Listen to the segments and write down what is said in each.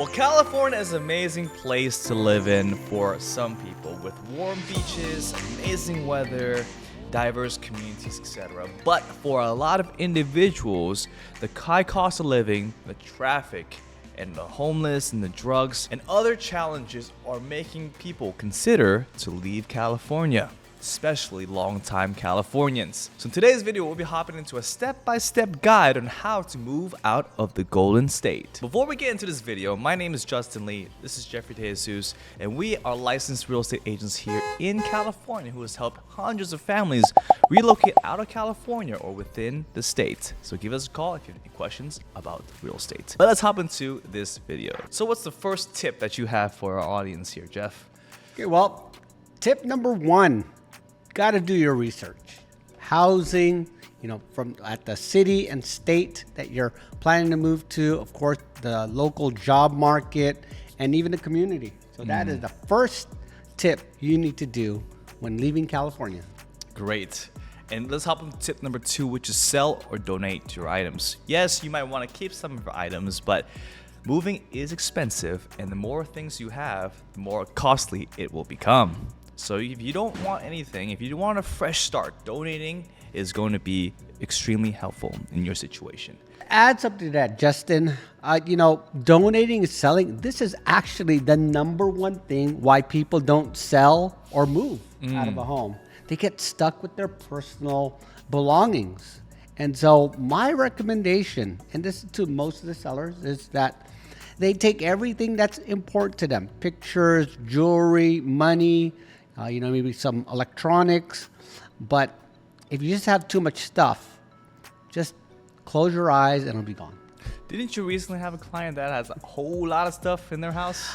Well, California is an amazing place to live in for some people with warm beaches, amazing weather, diverse communities, etc. But for a lot of individuals, the high cost of living, the traffic, and the homeless and the drugs and other challenges are making people consider to leave California, especially long-time Californians. So in today's video, we'll be hopping into a step-by-step guide on how to move out of the Golden State. Before we get into this video, my name is Justin Lee, this is Jeffrey DeJesus, and we are licensed real estate agents here in California who has helped hundreds of families relocate out of California or within the state. So give us a call if you have any questions about real estate. But let's hop into this video. So what's the first tip that you have for our audience here, Jeff? Okay, well, tip number one. Got to do your research. Housing, from at the city and state that you're planning to move to, of course, the local job market, and even the community. So that is the first tip you need to do when leaving California. Great. And let's hop on tip number two, which is sell or donate your items. Yes, you might want to keep some of your items, but moving is expensive, and the more things you have, the more costly it will become. So if you don't want anything, if you want a fresh start, donating is going to be extremely helpful in your situation. Add something to that, Justin. Donating and selling, this is actually the number one thing why people don't sell or move out of a home. They get stuck with their personal belongings. And so my recommendation, and this is to most of the sellers, is that they take everything that's important to them, pictures, jewelry, money, maybe some electronics. But if you just have too much stuff, just close your eyes and it'll be gone. Didn't you recently have a client that has a whole lot of stuff in their house?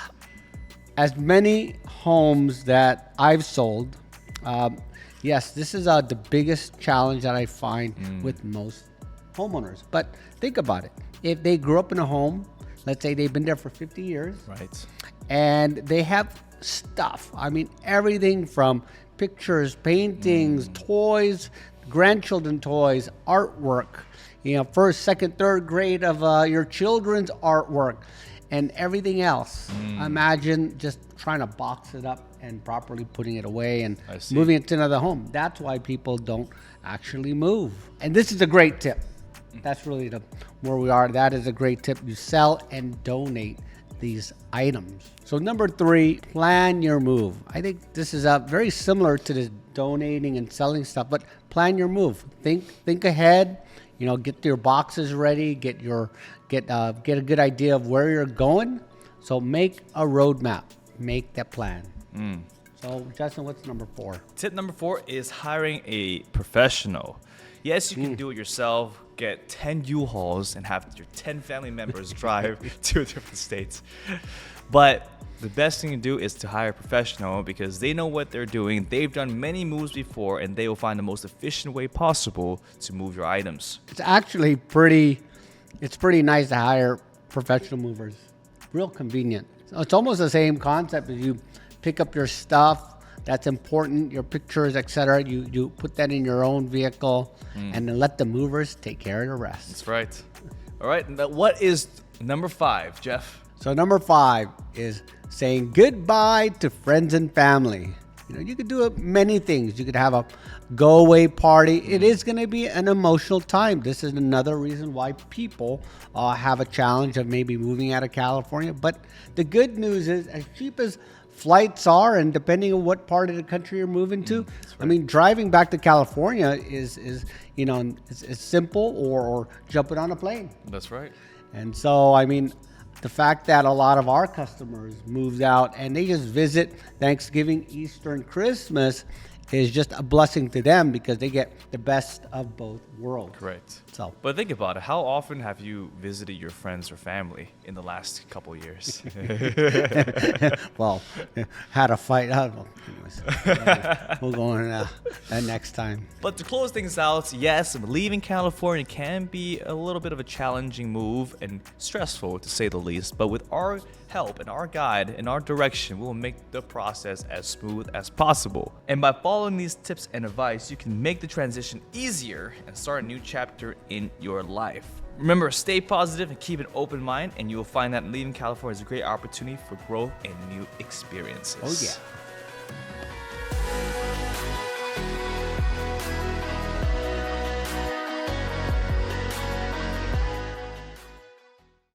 As many homes that I've sold, yes, this is the biggest challenge that I find with most homeowners. But think about it. If they grew up in a home, let's say they've been there for 50 years, right, and they have stuff. I mean, everything from pictures, paintings, toys, grandchildren toys, artwork, first, second, third grade of your children's artwork and everything else. Imagine just trying to box it up and properly putting it away and moving it to another home. That's why people don't actually move. And this is a great tip. That's really where we are. That is a great tip. You sell and donate these items. So number three, plan your move. I think this is very similar to this donating and selling stuff, but plan your move. Think ahead. Get your boxes ready. Get a good idea of where you're going. So make a roadmap. Make that plan. So Justin, what's number four? Tip number four is hiring a professional. Yes, you can do it yourself. Get 10 U-Hauls and have your 10 family members drive to different states. But the best thing to do is to hire a professional because they know what they're doing. They've done many moves before and they will find the most efficient way possible to move your items. It's actually pretty nice to hire professional movers. Real convenient. So it's almost the same concept as you pick up your stuff that's important, your pictures, etc. You put that in your own vehicle and then let the movers take care of the rest. That's right. All right, now what is number five, Jeff? So number five is saying goodbye to friends and family. You could do many things. You could have a go-away party. It is going to be an emotional time. This is another reason why people have a challenge of maybe moving out of California. But the good news is, as cheap as flights are, and depending on what part of the country you're moving to, right. I mean, driving back to California is it's simple, or jumping on a plane. That's right. And so, I mean, the fact that a lot of our customers moved out and they just visit Thanksgiving, Easter, and Christmas is just a blessing to them because they get the best of both worlds. Correct. So, but think about it. How often have you visited your friends or family in the last couple of years? Well, had a fight. Anyways, we'll go on that next time. But to close things out, yes, leaving California can be a little bit of a challenging move and stressful, to say the least. But with our help and our guide and our direction, we'll make the process as smooth as possible. And by following these tips and advice, you can make the transition easier and start a new chapter in your life. Remember, stay positive and keep an open mind, and you will find that leaving California is a great opportunity for growth and new experiences. Oh, yeah.